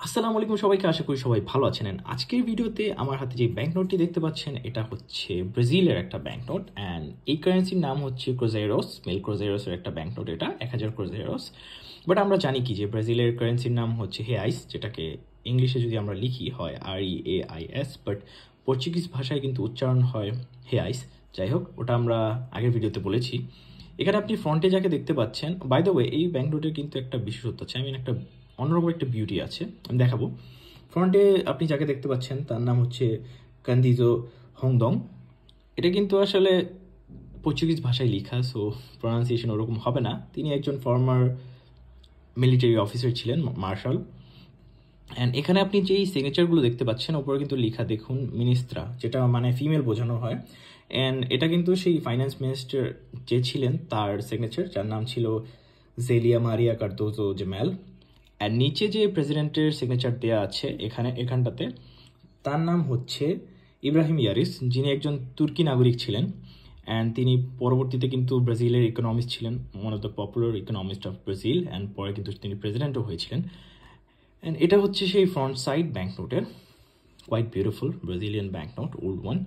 আসসালামু আলাইকুম সবাইকে, আশা করি সবাই ভালো আছেন। আজকের ভিডিওতে আমার হাতে যে ব্যাংক নোটটি দেখতে পাচ্ছেন এটা হচ্ছে ব্রাজিলের একটা ব্যাংক নোট অ্যান্ড এই কারেন্সির নাম হচ্ছে ক্রোজেইরোস, মেল ক্রোজেইরোসের একটা ব্যাংক নোট। এটা 1000 ক্রোজেইরোস। বাট আমরা জানি কি যে ব্রাজিলের কারেন্সির নাম হচ্ছে হেয়াইস, যেটাকে ইংলিশে যদি আমরা লিখি হয় REAIS, বাট পর্তুগিজ ভাষায় কিন্তু উচ্চারণ হয় হেয়াইস। যাই হোক, ওটা আমরা আগের ভিডিওতে বলেছি। এখানে আপনি ফ্রন্টে যাকে দেখতে পাচ্ছেন, বাই দ্য ওয়ে এই ব্যাংক নোটের কিন্তু একটা বিশেষত্ব আছে, একটা অন্যরকম একটা বিউটি আছে, আমি দেখাবো। ফ্রন্টে আপনি যাকে দেখতে পাচ্ছেন তার নাম হচ্ছে কান্দিজো হংদং। এটা কিন্তু আসলে পর্তুগিজ ভাষায় লেখা, সো প্রনাউন্সিয়েশন ওরকম হবে না। তিনি একজন ফর্মার মিলিটারি অফিসার ছিলেন, মার্শাল। অ্যান্ড এখানে আপনি যেই সিগনেচারগুলো দেখতে পাচ্ছেন ওপরে কিন্তু লেখা দেখুন মিনিস্ত্রা, যেটা মানে ফিমেল বোঝানো হয়। অ্যান্ড এটা কিন্তু সেই ফাইন্যান্স মিনিস্টার যে ছিলেন তার সিগনেচার, যার নাম ছিল জেলিয়া মারিয়া কার্দোজো জেমেল। আর নিচে যে প্রেসিডেন্টের সিগনেচার দেওয়া আছে এখানটাতে, তার নাম হচ্ছে ইব্রাহিম ইয়ারিস, যিনি একজন তুর্কি নাগরিক ছিলেন। অ্যান্ড তিনি পরবর্তীতে কিন্তু ব্রাজিলের ইকোনমিস্ট ছিলেন, one of the popular economist of Brazil. And পরে কিন্তু তিনি প্রেসিডেন্টও হয়েছিলেন। অ্যান্ড এটা হচ্ছে সেই ফ্রন্ট সাইড ব্যাংক নোটের, quite beautiful Brazilian bank note, old one.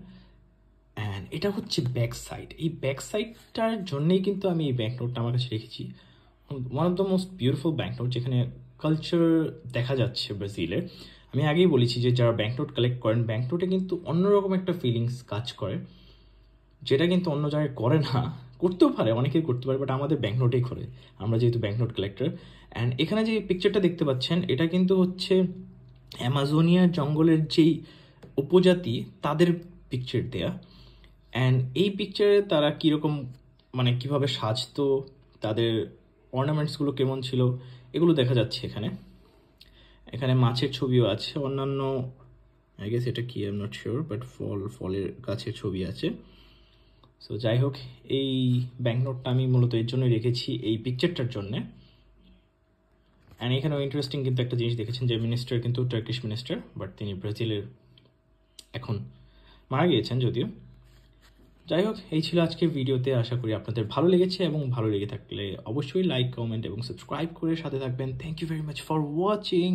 And এটা হচ্ছে ব্যাক সাইড। এই ব্যাক সাইডটার জন্যেই কিন্তু আমি এই ব্যাংক নোটটা আমার কাছে রেখেছি। One of the most beautiful bank note, যেখানে কালচার দেখা যাচ্ছে ব্রাজিলের। আমি আগেই বলেছি যে যারা ব্যাংক নোট কালেক্ট করেন, ব্যাংক নোটে কিন্তু অন্যরকম একটা ফিলিংস কাজ করে, যেটা কিন্তু অন্য জায়গায় করে না। করতেও পারে, অনেকেই করতে পারে, বাট আমাদের ব্যাংক নোটেই করে, আমরা যেহেতু ব্যাংক নোট কালেক্টর। অ্যান্ড এখানে যে পিকচারটা দেখতে পাচ্ছেন এটা কিন্তু হচ্ছে অ্যামাজোনিয়ার জঙ্গলের যেই উপজাতি তাদের পিকচার দেয়া। অ্যান্ড এই পিকচারে তারা কীরকম মানে কীভাবে সাজতো, তাদের অর্নামেন্টসগুলো কেমন ছিল, এগুলো দেখা যাচ্ছে এখানে। এখানে মাছের ছবিও আছে, অন্যান্য আই গেস এটা কি, I am not sure, but ফলের গাছের ছবি আছে। সো যাই হোক, এই ব্যাংক নোটটা আমি মূলত এর জন্যই রেখেছি, এই পিকচারটার জন্যে। অ্যান্ড এখানেও ইন্টারেস্টিং কিন্তু একটা জিনিস দেখেছেন যে মিনিস্টার কিন্তু টার্কিশ মিনিস্টার, বাট তিনি ব্রাজিলের এখন মারা গিয়েছেন যদিও। যাই হোক, এই ছিল আজকের ভিডিওতে। আশা করি আপনাদের ভালো লেগেছে, এবং ভালো লেগে থাকলে অবশ্যই লাইক, কমেন্ট এবং সাবস্ক্রাইব করে সাথে থাকবেন। Thank you very much for watching.